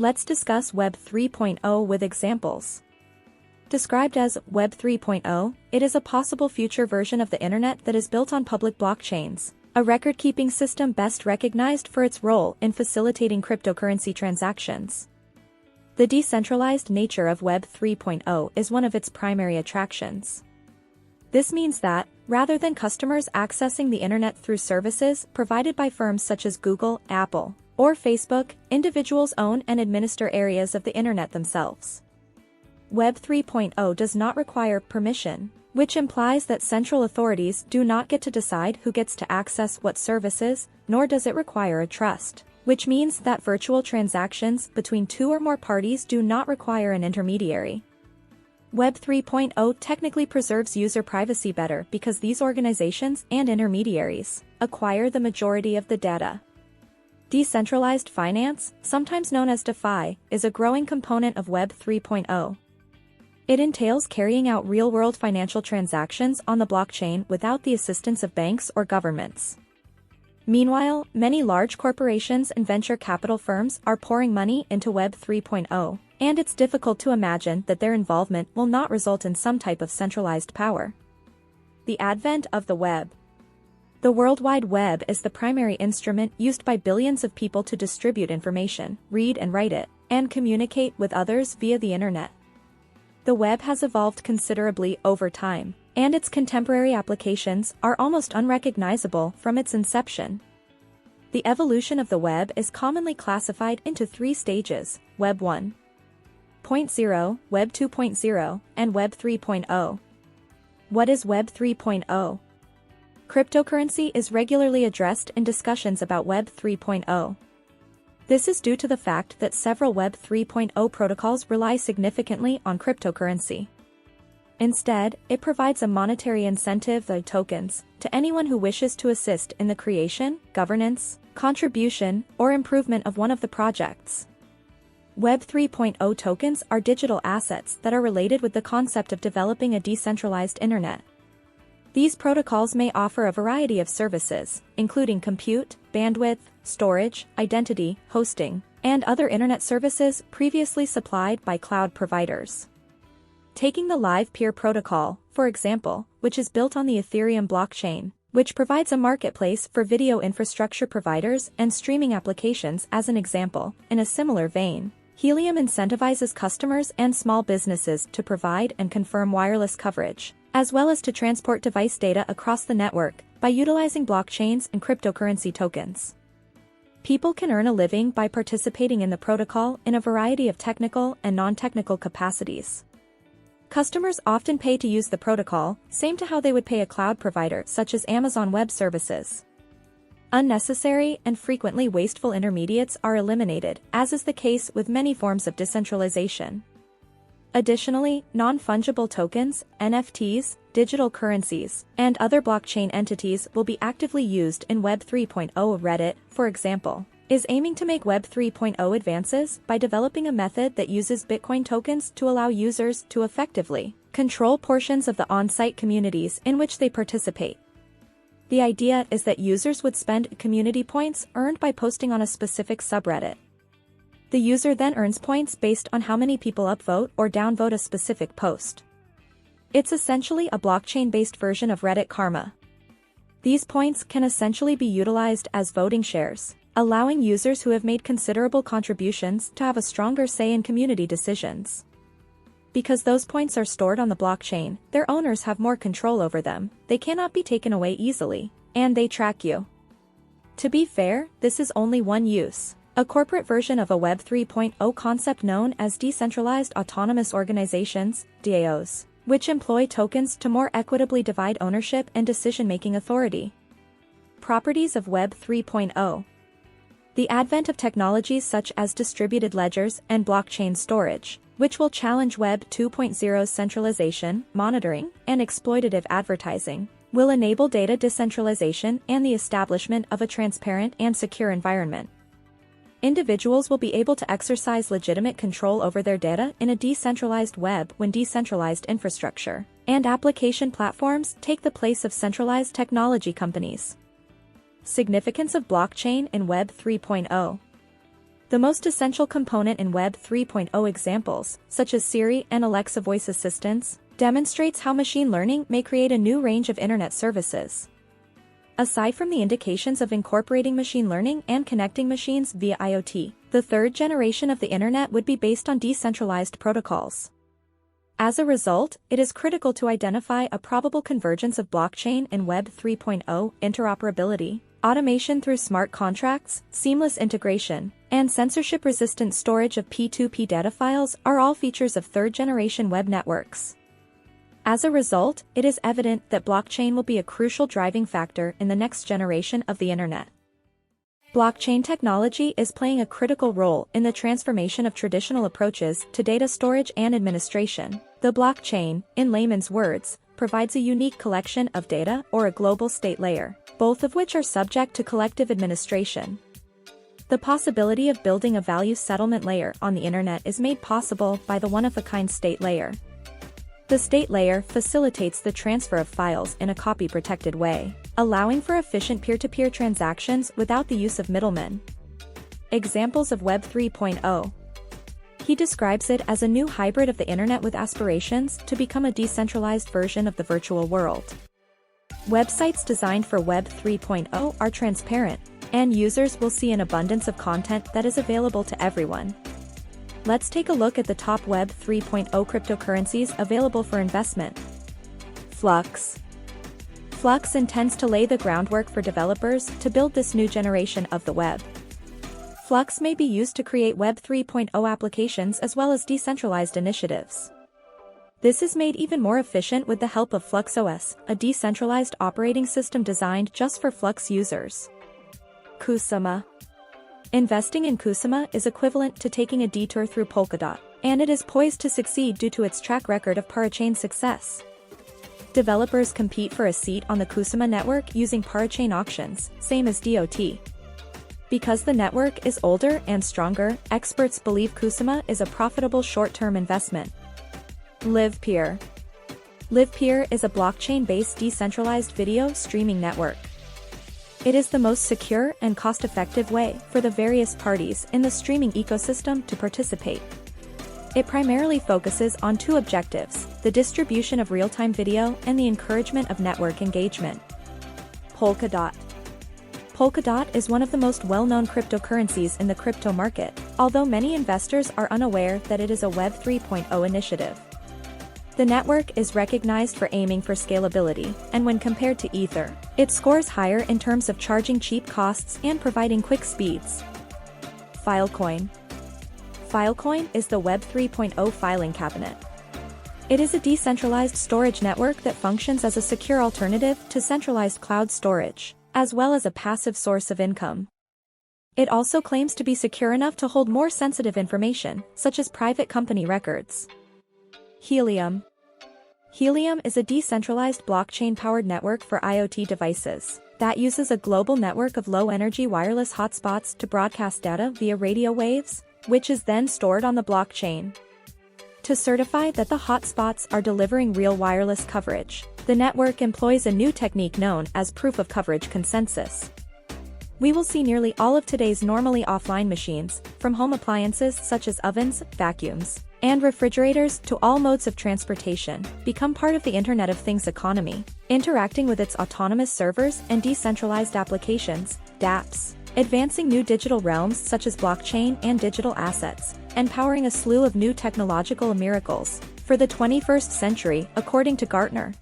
Let's discuss Web 3.0 with examples. Described as Web 3.0, it is a possible future version of the Internet that is built on public blockchains, a record-keeping system best recognized for its role in facilitating cryptocurrency transactions. The decentralized nature of Web 3.0 is one of its primary attractions. This means that, rather than customers accessing the Internet through services provided by firms such as Google, Apple, or Facebook, individuals own and administer areas of the Internet themselves. Web 3.0 does not require permission, which implies that central authorities do not get to decide who gets to access what services, nor does it require a trust, which means that virtual transactions between two or more parties do not require an intermediary. Web 3.0 technically preserves user privacy better because these organizations and intermediaries acquire the majority of the data. Decentralized finance, sometimes known as DeFi, is a growing component of Web 3.0. It entails carrying out real-world financial transactions on the blockchain without the assistance of banks or governments. Meanwhile, many large corporations and venture capital firms are pouring money into Web 3.0, and it's difficult to imagine that their involvement will not result in some type of centralized power. The advent of the web. The World Wide Web is the primary instrument used by billions of people to distribute information, read and write it, and communicate with others via the Internet. The web has evolved considerably over time, and its contemporary applications are almost unrecognizable from its inception. The evolution of the web is commonly classified into three stages: Web 1.0, Web 2.0, and Web 3.0. What is Web 3.0? Cryptocurrency is regularly addressed in discussions about Web 3.0. This is due to the fact that several Web 3.0 protocols rely significantly on cryptocurrency. Instead, it provides a monetary incentive, the tokens, to anyone who wishes to assist in the creation, governance, contribution, or improvement of one of the projects. Web 3.0 tokens are digital assets that are related with the concept of developing a decentralized Internet. These protocols may offer a variety of services, including compute, bandwidth, storage, identity, hosting, and other Internet services previously supplied by cloud providers. Taking the Live Peer protocol, for example, which is built on the Ethereum blockchain, which provides a marketplace for video infrastructure providers and streaming applications as an example, in a similar vein, Helium incentivizes customers and small businesses to provide and confirm wireless coverage, as well as to transport device data across the network by utilizing blockchains and cryptocurrency tokens. People can earn a living by participating in the protocol in a variety of technical and non-technical capacities. Customers often pay to use the protocol, same to how they would pay a cloud provider such as Amazon Web Services. Unnecessary and frequently wasteful intermediates are eliminated, as is the case with many forms of decentralization. Additionally, non-fungible tokens, NFTs, digital currencies, and other blockchain entities will be actively used in Web 3.0. Reddit, for example, is aiming to make Web 3.0 advances by developing a method that uses Bitcoin tokens to allow users to effectively control portions of the on-site communities in which they participate. The idea is that users would spend community points earned by posting on a specific subreddit. The user then earns points based on how many people upvote or downvote a specific post. It's essentially a blockchain-based version of Reddit Karma. These points can essentially be utilized as voting shares, allowing users who have made considerable contributions to have a stronger say in community decisions. Because those points are stored on the blockchain, their owners have more control over them, they cannot be taken away easily, and they track you. To be fair, this is only one use. A corporate version of a Web 3.0 concept known as Decentralized Autonomous Organizations, DAOs, which employ tokens to more equitably divide ownership and decision-making authority. Properties of Web 3.0. The advent of technologies such as distributed ledgers and blockchain storage, which will challenge Web 2.0's centralization, monitoring, and exploitative advertising, will enable data decentralization and the establishment of a transparent and secure environment. Individuals will be able to exercise legitimate control over their data in a decentralized web when decentralized infrastructure and application platforms take the place of centralized technology companies. Significance of blockchain in Web 3.0. The most essential component in Web 3.0 examples, such as Siri and Alexa voice assistants, demonstrates how machine learning may create a new range of internet services. Aside from the indications of incorporating machine learning and connecting machines via IoT, the third generation of the internet would be based on decentralized protocols. As a result, it is critical to identify a probable convergence of blockchain and Web 3.0 interoperability, automation through smart contracts, seamless integration, and censorship-resistant storage of P2P data files are all features of third-generation web networks. As a result, it is evident that blockchain will be a crucial driving factor in the next generation of the internet. Blockchain technology is playing a critical role in the transformation of traditional approaches to data storage and administration. The blockchain, in layman's words, provides a unique collection of data or a global state layer, both of which are subject to collective administration. The possibility of building a value settlement layer on the internet is made possible by the one-of-a-kind state layer. The state layer facilitates the transfer of files in a copy-protected way, allowing for efficient peer-to-peer transactions without the use of middlemen. Examples of Web 3.0. He describes it as a new hybrid of the internet with aspirations to become a decentralized version of the virtual world. Websites designed for Web 3.0 are transparent, and users will see an abundance of content that is available to everyone. Let's take a look at the top Web 3.0 cryptocurrencies available for investment. Flux. Flux intends to lay the groundwork for developers to build this new generation of the web. Flux may be used to create Web 3.0 applications as well as decentralized initiatives. This is made even more efficient with the help of FluxOS, a decentralized operating system designed just for Flux users. Kusama. Investing in Kusama is equivalent to taking a detour through Polkadot, and it is poised to succeed due to its track record of parachain success. Developers compete for a seat on the Kusama network using parachain auctions, same as DOT. Because the network is older and stronger, experts believe Kusama is a profitable short-term investment. LivePeer. LivePeer is a blockchain-based decentralized video streaming network. It is the most secure and cost-effective way for the various parties in the streaming ecosystem to participate. It primarily focuses on two objectives: the distribution of real-time video and the encouragement of network engagement. Polkadot. Polkadot is one of the most well-known cryptocurrencies in the crypto market, although many investors are unaware that it is a Web 3.0 initiative. The network is recognized for aiming for scalability, and when compared to Ether, it scores higher in terms of charging cheap costs and providing quick speeds. Filecoin. Filecoin is the Web 3.0 filing cabinet. It is a decentralized storage network that functions as a secure alternative to centralized cloud storage, as well as a passive source of income. It also claims to be secure enough to hold more sensitive information, such as private company records. Helium. Helium is a decentralized blockchain-powered network for IoT devices that uses a global network of low-energy wireless hotspots to broadcast data via radio waves, which is then stored on the blockchain. To certify that the hotspots are delivering real wireless coverage, the network employs a new technique known as proof of coverage consensus. We will see nearly all of today's normally offline machines, from home appliances such as ovens, vacuums, and refrigerators to all modes of transportation, become part of the Internet of Things economy, interacting with its autonomous servers and decentralized applications, dApps, advancing new digital realms such as blockchain and digital assets, and powering a slew of new technological miracles for the 21st century, according to Gartner.